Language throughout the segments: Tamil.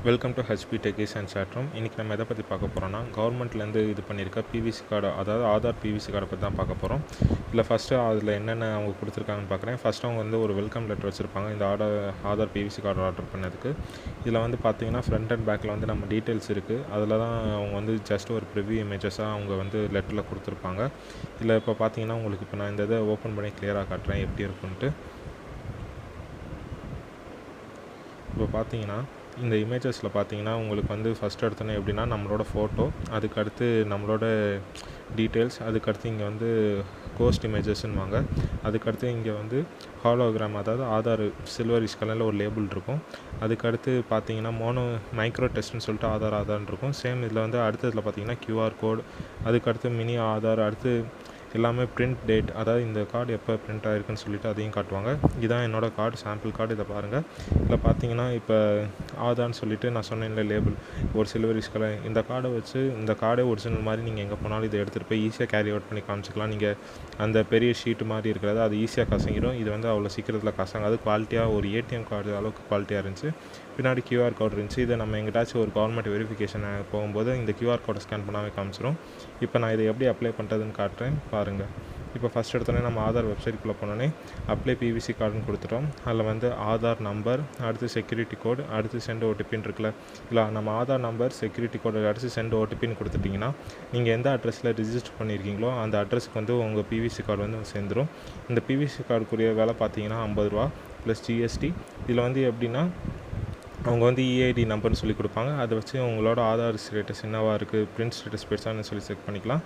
Welcome to HP techies and chatroom. இன்றைக்கி நம்ம எதை பற்றி பார்க்க போகிறோம்னா, கவர்மெண்ட்லேருந்து இது பண்ணியிருக்க பிவிசி கார்டு, அதாவது ஆதார் பிவிசி கார்டை பற்றி தான் பார்க்க போகிறோம். இல்லை ஃபஸ்ட்டு அதில் என்னென்ன அவங்க கொடுத்துருக்காங்கன்னு பார்க்குறேன். ஃபஸ்ட்டு அவங்க வந்து ஒரு வெல்கம் லெட்டர் வச்சுருப்பாங்க இந்த ஆதார் பிவிசி கார்டு ஆர்டர் பண்ணதுக்கு. இதில் வந்து பார்த்தீங்கன்னா ஃப்ரண்ட் அண்ட் பேக்கில் வந்து நம்ம டீட்டெயில்ஸ் இருக்குது. அதில் தான் அவங்க வந்து ஜஸ்ட் ஒரு ப்ரிவ்யூ இமேஜஸாக அவங்க வந்து லெட்டரில் கொடுத்துருப்பாங்க. இல்லை இப்போ பார்த்தீங்கன்னா உங்களுக்கு இப்போ நான் இந்த இதை ஓப்பன் பண்ணி கிளியராக காட்டுறேன் எப்படி இருக்குன்ட்டு. இப்போ பார்த்தீங்கன்னா இந்த இமேஜஸில் பார்த்தீங்கன்னா உங்களுக்கு வந்து ஃபஸ்ட் எடுத்தோன்னே எப்படின்னா நம்மளோட ஃபோட்டோ, அதுக்கடுத்து நம்மளோட டீட்டெயில்ஸ், அதுக்கடுத்து இங்கே வந்து கோஸ்ட் இமேஜஸ்ன்னுவாங்க. அதுக்கடுத்து இங்கே வந்து ஹாலோகிராம், அதாவது ஆதார் சில்வரிஷ் கலரில் ஒரு லேபிள் இருக்கும். அதுக்கடுத்து பார்த்தீங்கன்னா மைக்ரோ டெஸ்ட்னு சொல்லிட்டு ஆதார்னு இருக்கும். சேம் இதில் வந்து அடுத்ததில் பார்த்தீங்கன்னா கியூஆர் கோட், அதுக்கடுத்து மினி ஆதார், அடுத்து எல்லாமே பிரிண்ட் டேட், அதாவது இந்த கார்டு எப்போ பிரிண்ட் ஆகிருக்குன்னு சொல்லிட்டு அதையும் காட்டுவாங்க. இதுதான் என்னோடய கார்டு, சாம்பிள் கார்டு. இதை பாருங்கள். இதில் பார்த்தீங்கன்னா இப்போ ஆதார்னு சொல்லிட்டு நான் சொன்னேன்ல லேபிள், ஒரு சில்வரிஷ் கலர். இந்த கார்டை வச்சு இந்த கார்டே ஒரிஜினல் மாதிரி நீங்கள் எங்கே போனாலும் இதை எடுத்துகிட்டு போய் ஈஸியாக கேரி அவுட் பண்ணி காமிச்சிக்கலாம். நீங்கள் அந்த பெரிய ஷீட்டு மாதிரி இருக்கிறது அது ஈஸியாக கசங்கிடும். இது வந்து அவ்வளோ சீக்கிரத்தில் கசங்காது. குவாலிட்டியாக ஒரு ஏடிஎம் கார்டு அளவுக்கு குவாலிட்டியாக இருந்துச்சு. பின்னாடி கியூஆர் கோட் இருந்துச்சு. இதை நம்ம எங்கிட்டாச்சும் ஒரு கவர்மெண்ட் வெரிஃபிகேஷன் போகும்போது இந்த கியூஆர் கோடை ஸ்கேன் பண்ணாமல் காமிச்சிடும். இப்போ நான் இதை எப்படி அப்ளை பண்ணுறதுன்னு காட்டுறேன் பாருங்கள். இப்போ ஃபஸ்ட் எடுத்தோடனே நம்ம ஆதார் வெப்சைட்டுக்குள்ளே போனோடனே அப்ளை பிவிசி கார்டுன்னு கொடுத்துட்டோம். அதில் வந்து ஆதார் நம்பர், அடுத்து செக்யூரிட்டி கோடு, அடுத்து சென்ட் ஓடிபின்னு இருக்குல்ல. இல்லை நம்ம ஆதார் நம்பர், செக்யூரிட்டி கோடு, அடுத்து சென்ட் ஓடிபின்னு கொடுத்துட்டிங்கன்னா நீங்கள் எந்த அட்ரஸில் ரிஜிஸ்டர் பண்ணியிருக்கீங்களோ அந்த அட்ரஸுக்கு வந்து உங்கள் பிவிசி கார்டு வந்து சேர்ந்துடும். இந்த பிவிசி கார்டுக்குரிய வேலை பார்த்தீங்கன்னா 50 ரூபா ப்ளஸ் ஜிஎஸ்டி. இதில் வந்து எப்படின்னா அவங்க வந்து இஐடி நம்பர்னு சொல்லி கொடுப்பாங்க. அதை வச்சு உங்களோட ஆதார் ஸ்டேட்டஸ் என்னவாக இருக்குது, பிரிண்ட் ஸ்டேட்டஸ் பெருசான்னு சொல்லி செக் பண்ணிக்கலாம்.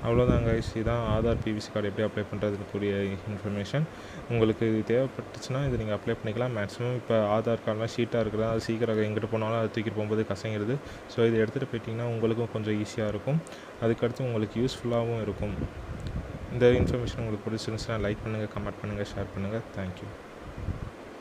அவ்வளோதாங்க கைஸ். இதுதான் ஆதார் பிவிசி கார்டு எப்படி அப்ளை பண்ணுறதுக்குரிய இன்ஃபர்மேஷன். உங்களுக்கு தேவைப்பட்டுச்சுன்னா இது நீங்கள் அப்ளை பண்ணிக்கலாம். மேக்ஸிமம் இப்போ ஆதார் கார்டெலாம் ஷீட்டாக இருக்கிறதா அது சீக்கிரம் எங்கிட்ட போனாலும் அது தூக்கிட்டு போகும்போது கசங்கிடுது. ஸோ இதை எடுத்துகிட்டு போயிட்டிங்கன்னா உங்களுக்கும் கொஞ்சம் ஈஸியாக இருக்கும். அதுக்கடுத்து உங்களுக்கு யூஸ்ஃபுல்லாகவும் இருக்கும். இந்த இன்ஃபர்மேஷன் உங்களுக்கு பிடிச்சிருந்துச்சுன்னா லைக் பண்ணுங்கள், கமெண்ட் பண்ணுங்கள், ஷேர் பண்ணுங்கள். தேங்க்யூ.